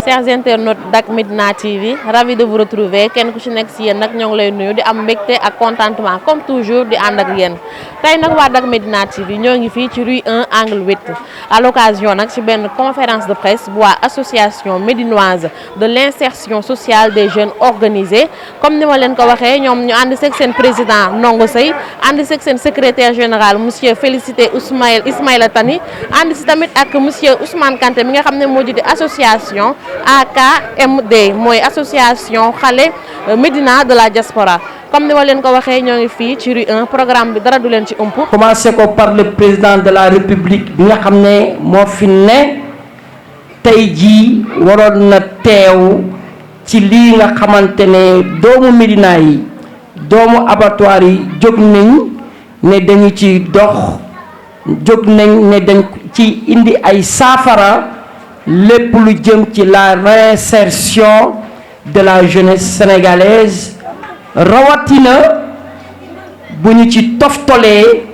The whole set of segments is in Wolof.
chers internautes Dak Médina TV ravi de vous retrouver kenn ku ci nekk ci yéen nag ñoo ngi lay nuyu di am mbégte ak contentement comme toujours di ànd ak yéen tey nag waa Dak Médina TV ñoo ngi fii ci rue 1 angle 8 à l'occasion nag ci benn conférence de presse bu waa association médinoise de l'insertion sociale des jeunes organisés comme ni ma leen ko waxee ñoom ñu ànd seeg seen président Ndongo Seye ànd seeg seen secrétaire général monsieur Félicité Ismaïla Tani ànd si tamit ak monsieur Ousmane Kanté mi nga xam ne moo jiite association AKMD mooy association xale Médina de la diaspora comme ni ma leen ko waxee ñoo ngi fii ci rue 1 programme bi dara du leen ci ëmp. commencé ko par le président de la république bi nga xam ne moo fi ne tey jii waroon na teew ci lii nga xamante ne doomu Médina yi doomu abattoir yi jóg nañ ne dañu ci dox jóg nañ ne dañ ci indi ay saafara lépp lu jëm ci la réinsertion de la jeunesse sénégalaise rawatina bu ñu ci toftalee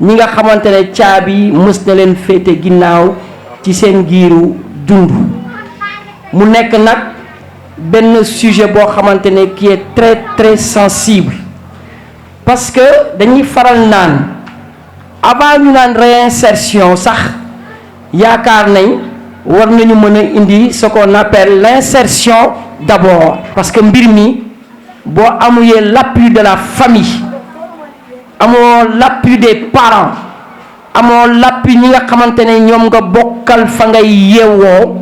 ñi nga xamante ne caabi mës na leen féete ginnaaw ci seen giiru dund mu nekk nag benn sujet boo xamante ne qui est très très sensible parce que dañuy faral naan avant ñu naan réinsertion sax yaakaar nañ war nañu mën a indi ce qu'on appelle l'insertion d'abord parce que mbir mi boo amuyee l'appui de la famille amoo l'appui des parents amoo l'appui ñi nga xamante ne ñoom nga bokkal fa ngay yeewoo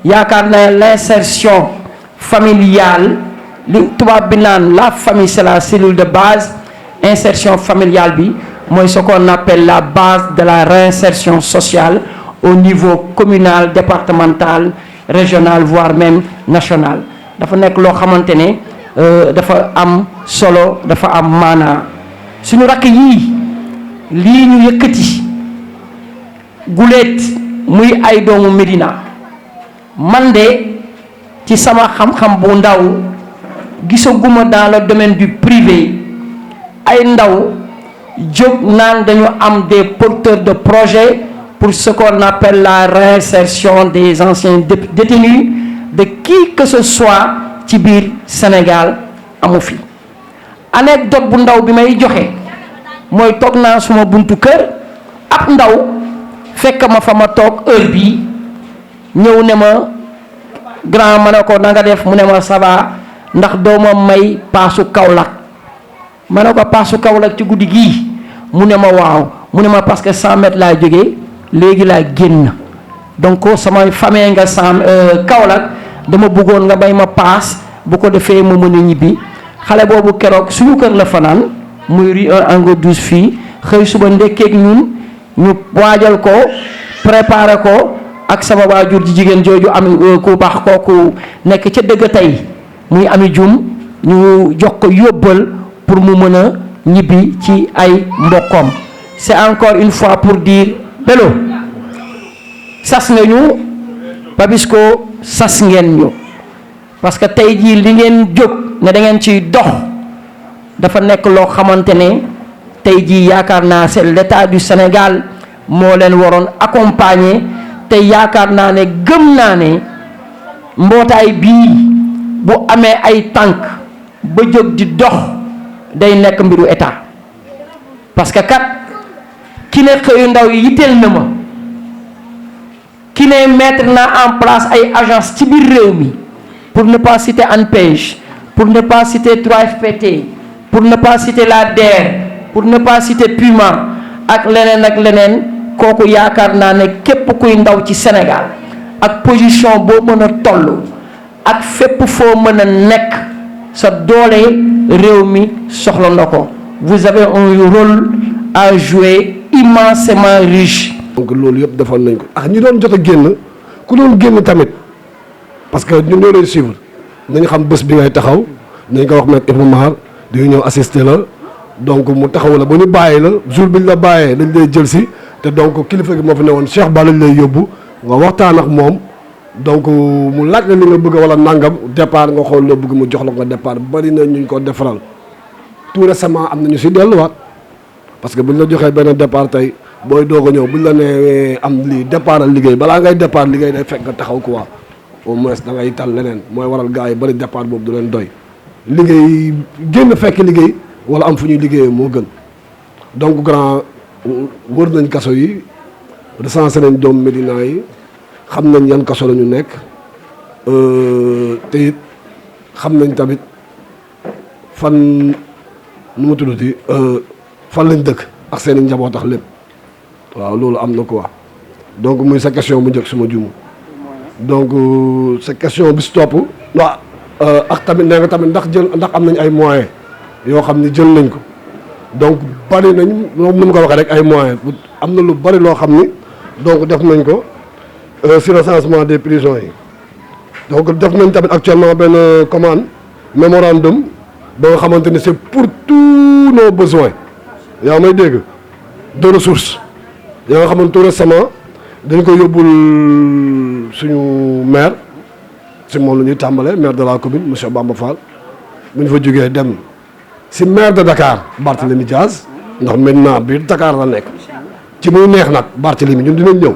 yaakaar na l'insertion familiale li tubaab bi naan la famille c'est la cellule de base insertion familiale bi mooy ce qu'on appelle la base de la réinsertion sociale au niveau communal départemental régional voire même national dafa nekk loo xamante ne dafa am solo dafa am maanaa suñu rakk yii lii ñu yëkkati guléet muy ay doomu Médina man de ci sama xam-xam bu ndaw gisaguma dans le domaine du privé ay ndaw jóg naan dañu am des porteurs de projet pour ce qu'on appelle la réinsertion des anciens détenus de qui que ce soit ci biir Sénégal amu fi anecdote bu ndaw bi may joxe mooy toog naa suma buntu kër ab ndaw fekk ma fa ma toog heure bii ñëw ne ma grand ma ne ko na nga def mu ne ma ça va ndax dooma may paasu Kaolack ma ne ko paasu Kaolack ci guddi gii mu ne ma waaw mu ne ma parce que 100 mètres laa jógee léegi laa génn donc sama famille nga Kaolack dama bëggoon nga bay ma paas bu ko defee mu mën a ñibbi xale boobu keroog suñu kër la fanaan muy rue 1 angle 12 fii xëy suba ndekkeeg ñun ñu waajal ko préparer ko ak sama waajur ji jigéen jooju am ku baax kooku nekk ca dëgg tey muy ami jum ñu jox ko yóbbal pour mu mën a ñibbi ci ay mbokkoom c'est encore une fois pour dire Bello sas nga ñu Papisco sas ngeen ñu parce que tey jii li ngeen jóg ne da ngeen ciy dox dafa nekk loo xamante ne tey jii yaakaar naa c'est l'état du Sénégal moo leen waroon accompagner te yaakaar naa ne gëm naa ne mbootaay bii bu amee ay tànk ba jóg di dox day nekk mbiru état parce que kat ki ne xëyu ndaw yi yitteel na ma ki ne mettre na en place ay agence ci biir réew mi pour ne pas citer ANPEJ pour ne pas citer 3FPT pour ne pas citer la DER pour ne pas citer Puma ak leneen kooku yaakaar naa ne képp kuy ndaw ci Sénégal ak position boo mën a toll ak fépp foo mën a nekk sa doole réew mi soxla na ko vous avez un rôle à jouer immensément riche. donc loolu yëpp defoon nañ ko ak ñi doon jot a génn ku doon génn tamit parce que ñun ñoo leen suivre nañ xam bés bi ngay taxaw nañ ko wax maître Ibou Mar di ñëw assister la donc mu taxaw la ba ñu bàyyi la jour bi ñu la bàyyee dañ lay jël si te donc kilifa gi moo fi ne woon Cheikh Ba lañ lay yóbbu nga waxtaan ak moom donc mu laaj la li nga bëgg wala nangam départ nga xool loo bëgg mu jox la nga départ bari na ñu ko defaral tout récemment am na ñu si delluwaat parce que buñ la joxee benn départ tey booy doog a ñëw buñ la nee am lii départ liggéey balaa ngay départ liggéey day fekk nga taxaw quoi au moins da ngay tal leneen mooy waral gars yi bari départ boobu du leen doy liggéey génn fekk liggéey wala am fu ñuy liggéeyee moo gën donc grand wër nañ kaso yi recensé nañ doomu Médina yi xam nañ yan kaso la ñu nekk te it xam nañ tamit fan nu mu tuddati fan lañ dëkk ak seen i njaboot ak lépp waaw loolu am na quoi donc muy sa question bu njëkk suma jumu donc sa question bi si topp waaw ak tamit nee nga tamit ndax am nañ ay moyens yoo xam ni jël nañ ko donc bari nañ moom nu mu ko waxee rek ay moyens am na lu bari loo xam ni donc def nañ ko sur le recensement des prisons yi donc def nañ tamit actuellement benn commande mémorandum ba nga xamante ni c'est pour tous nos besoins yaa may dégg de ressources yaa nga xamante tout récemment dañ ko yóbbul suñu maire si moom la ñuy tàmbalee maire de la commune monsieur Bamba Fall bu ñu fa jógee dem si maire de Dakar Barthélémy Diaz ndax maintenant biir Dakar la nekk ci muy neex nag Barthélémy ñun dinañ ñëw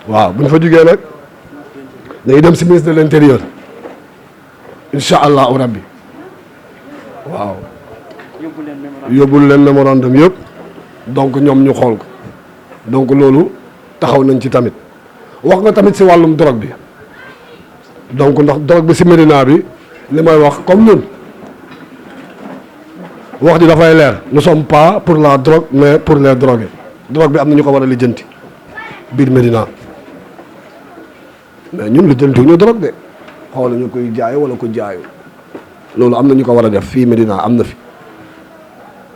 waaw bu ñu fa jógee nag dañuy dem si ministre de l'intérieur incha allahu rabbi waaw yóbbul leen mémorandum yëpp donc ñoom ñu xool ko donc loolu taxaw nañ ci tamit wax nga tamit si wàllum drogue bi donc ndax drogue bi si Médina bi li may wax comme ñun wax ji dafay leer nous sommes pas pour la drogue mais pour les drogués drogue bi am na ñu ko war a lijjanti biir Médina mais ñun lijjanti ñu drogue de xool ñu koy jaay wala ko jaayu loolu am na ñu ko war a def fii Médina am na fi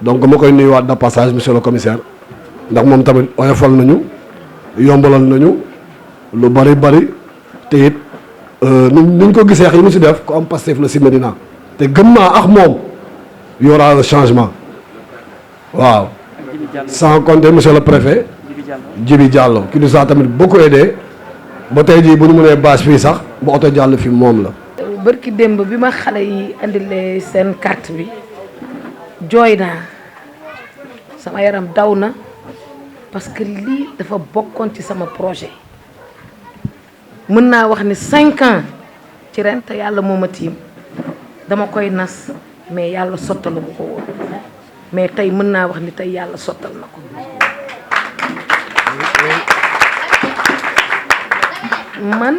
donc ma koy nuyuwaat de passage monsieur le commissaire ndax moom tamit oyofal nañu yombalal nañu lu bari te it ni ñu ko gisee li mu si def ko am Pastef la si Médina te gëm naa ak moom y aura un changement waaw sans compter monsieur le préfet Djibi Diallo qui nous a tamit beaucoup aidé ba tey jii bu ñu mënee bâche fii sax ba oto jàll fi moom la bërki démb bi ma xale yi andilee seen carte bi jooy naa sama yaram daw na parce que lii dafa bokkoon ci sama projet mën naa wax ni 5 ans ci ren te yàlla moo ma tiim dama koy nas mais yàlla sottalu bu ko woon mais tey mën naa wax ni tey yàlla sottal na ko man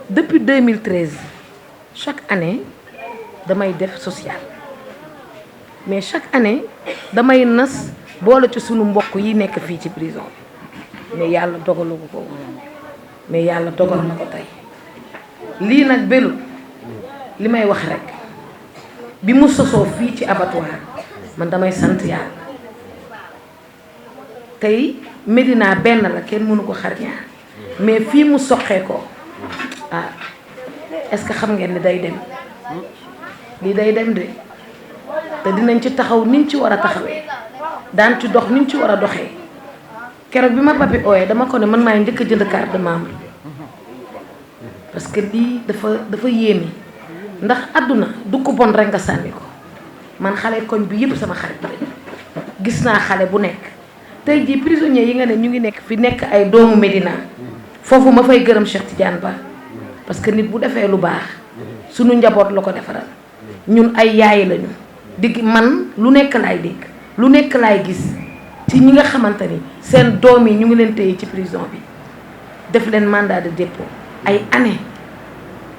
depuis 2013 chaque année damay def social mais chaque année damay nas boole ci sunu mbokk yi nekk fii ci prison mais yàlla dogalu ko mais yàlla dogal na ko tey lii nag Belul li may wax rek bi mu sosoo fii ci abattoir man damay sant yàlla tey Médina benn la kenn mënu ko xar ñaar mais fii mu soqee ko ah est-ce que xam ngeen ni day dem lii day dem de te dinañ ci taxaw niñ ci war a taxawee daan ci dox niñ ci war a doxee keroog bi ma papi ooyee dama ko ne man maay njëkk a jënd carte de membre parce que lii dafa yéeme ndax àdduna du ko bon rek nga sànni ko man xale koñ bi yëpp sama xarit lañu gis naa xale bu nekk tey jii prisonniers yi nga ne ñu ngi nekk fi nekk ay doomu Médina foofu ma fay gërëm Cheikh Tidiane Ba parce que nit bu defee lu baax sunu njaboot la ko defaral ñun ay yaay lañu digg man lu nekk laay dégg lu nekk laay gis ci ñi nga xamante ni seen doom yi ñu ngi leen téye ci prison bi def leen mandat de dépôt ay année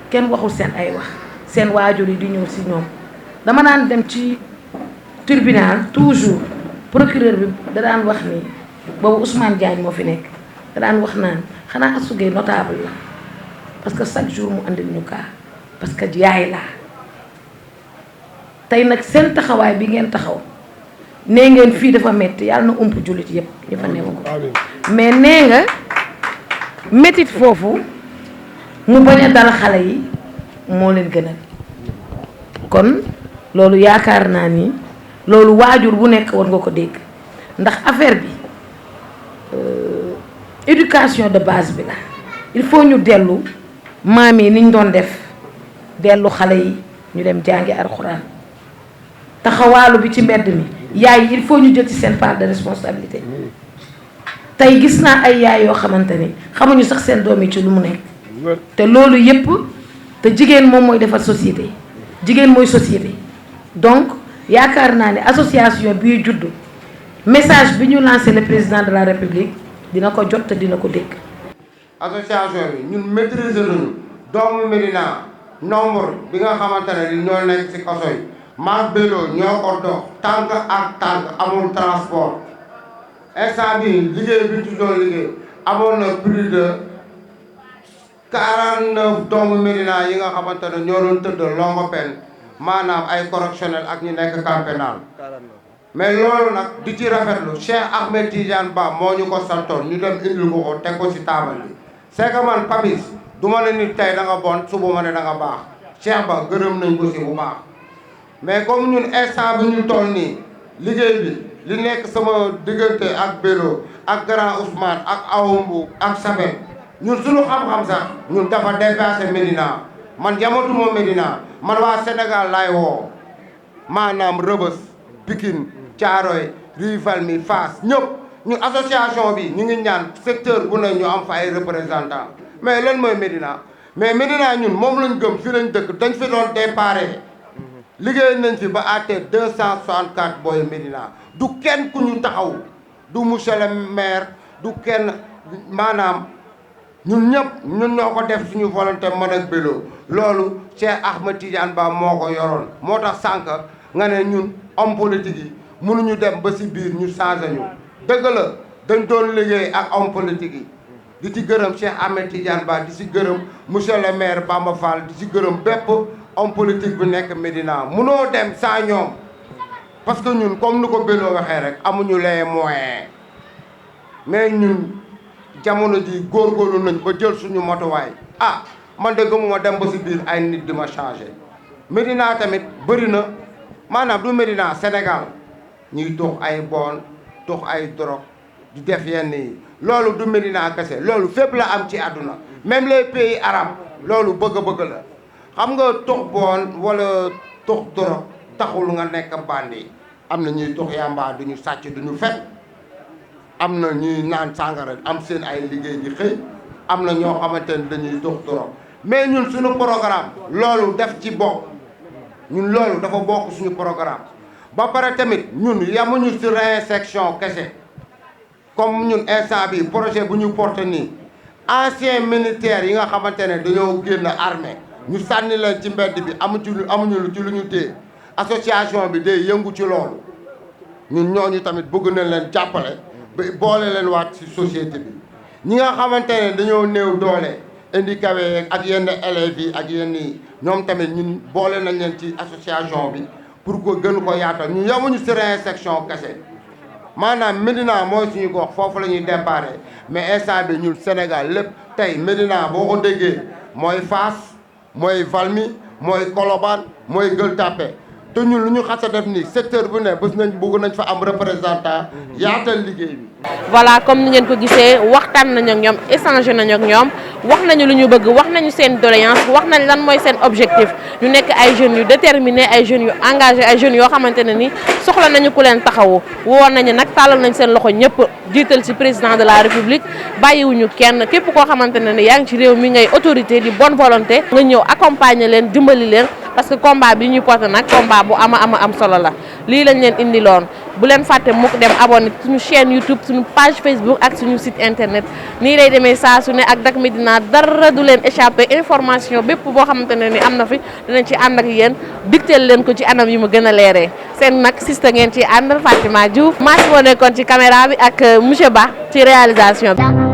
kenn waxul seen ay wax seen waajur yi di ñëw si ñoom dama daan dem ci tribunal toujours procureur bi da daan wax ni boobu Ousmane Diagne moo fi nekk da daan wax naan xanaa asugee notable la parce que chaque jour mu andil ñu cas parce que yaay laa tey nag seen taxawaay bi ngeen taxaw nee ngeen fii dafa metti yàlla na ump jullit yëpp ñu fa newu ko mais nee nga métit foofu mu bañ a dal xale yi moo leen gënal kon loolu yaakaar naa ni loolu waajur bu nekk war nga ko dégg ndax affaire bi éducation de base bi la il faut ñu dellu maam yi niñ doon def dellu xale yi ñu dem jàngi alxuraan taxawaalu bi ci mbedd mi yaay yi il faut ñu jël ci seen part de responsabilité tey gis naa ay yaay yoo xamante ni xamuñu sax seen doom yi ci lu mu nekk te loolu yëpp te jigéen moom mooy defar société jigéen mooy société donc yaakaar naa ne association bii juddu message bi ñu lancé le président de la république dina ko jot te dina ko dégg. association bi ñun maîtriser nañu doomu Médina nombre bi nga xamante ne ni ñoo nekk ci kaso yi maag Bello ñoo ko dox tànk ak tànk amul transport instant bi liggéey bi ñu doon liggéey amoon na plus de 49 doomu Médina yi nga xamante ne ñoo doon tëdd longue peine maanaam ay correctionnel ak ñu nekk camp pénal mais loolu nag di ci rafetlu Cheikh Ahmed Tidiane Ba moo ñu ko santoon ñu dem indil ko ko teg ko ci taabal bi c'est que man Papis du ma ne nit tey da nga bon suba ma ne da nga baax Cheikh Ba gërëm nañ ko ci bu baax mais comme ñun instant bi ñu toll nii liggéey bi li nekk sama diggante ak Bello ak Grand Ousmane ak Awumbu ak Sabel ñun suñu xam-xam sax ñun dafa dépassé Médina man jamatuma Médina man waa Sénégal laay woo maanaam Rebeuss Pikine Thiaroye Rue Valmy Fass ñëpp ñun association bi ñu ngi ñaan secteur bu ne ñu am fa ay représentant mais lan mooy Médina mais Médina ñun moom lañ gëm fi lañ dëkk dañ fi doon déparé liggéey nañ fi ba àttee 264 booy Médina du kenn ku ñu taxaw du monsieur le maire du kenn maanaam ñun ñëpp ñun ñoo ko def suñu volonté man ak Bello loolu Cheikh Ahmed Tidiane Ba moo ko yoroon moo tax sànq nga ne ñun homme politique yi mënuñu dem ba si biir ñu changé ñu dëgg la dañ doon liggéey ak homme politique yi di ci gërëm Cheikh Ahmed Tidiane Ba di ci gërëm monsieur le maire Bamba Fall di ci gërëm bépp homme politique bu nekk Médina munoo dem sans ñoom parce que ñun comme ni ko Bello waxee rek amuñu les moyens mais ñun jamono ji góorgóorlu nañ ba jël suñu motuwaay ah man de gëmuma dem ba si biir ay nit di ma changé Médina tamit bëri na maanaam du Médina Sénégal ñuy tux ay bon tux ay drogue di def yenn yi loolu du Médina kese loolu fépp la am ci àdduna même les pays arabes loolu bëgg-bëgg la xam nga tux bon wala tux drogue taxul nga nekk bandi am na ñuy tux yamba duñu sàcc duñu fet am na ñuy naan sàngara am seen ay liggéey di xëy am na ñoo xamante ne dañuy tux drogue mais ñun suñu programme loolu def ci bokk ñun loolu dafa bokk suñu programme ba pare tamit ñun yamuñu ci réinsertion kese comme ñun instant bi projet bu ñu porté nii anciens militaires yi nga xamante ne dañoo génn armée ñu sànni leen ci mbedd bi amuñu ci lu ñu téye association bi day yëngu ci loolu ñun ñooñu tamit bëgg nañ leen jàppale ba boole leen waat ci société bi ñi nga xamante ne dañoo néew doole handicapé ak yenn élèves yi ak yenn yi ñoom tamit ñun boole nañ leen ci association bi pour que gën ko yaatal ñu yamuñu ci réinsertion kese maanaam Médina mooy suñu gox foofu la ñuy déparé mais instant bi ñun Sénégal lépp tey Médina boo ko déggee mooy Fass mooy Valmy mooy Colobane mooy Gueule Tapée te ñun lu ñu xas a def nii secteur bu ne bés nañ bëgg nañ fa am représentant yaatal liggéey bi. voilà comme ni ngeen ko gisee waxtaan nañu ak ñoom échanger nañu ak ñoom wax nañu lu ñu bëgg wax nañu seen doléance wax nañ lan mooy seen objectif ñu nekk ay jeunes yu déterminés ay jeunes yu engagés ay jeunes yoo xamante ne ni soxla nañu ku leen taxawu woon nañu nag tàllal nañ seen loxo ñëpp jiital ci président de la république bàyyiwuñu kenn képp koo xamante ne ni yaa ngi ci réew mi ngay autorité di bonne volonté nga ñëw accompagner leen dimbali leen parce que combat bi ñuy porté nag combat bu am solo la lii lañ leen indiloon bu leen fàtte mukk dem abonné suñu chaîne YouTube suñu page Facebook ak suñu site internet nii lay demee saa su ne ak Dak Médina dara du leen échappé information bépp boo xamante ne ni am na fi dinañ ci ànd ak yéen digteel leen ko ci anam yi mu gën a leeree seen nag sista ngeen ci àndal Fatima Diouf maa si moo nekkoon ci caméra bi ak monsieur Ba ci réalisation bi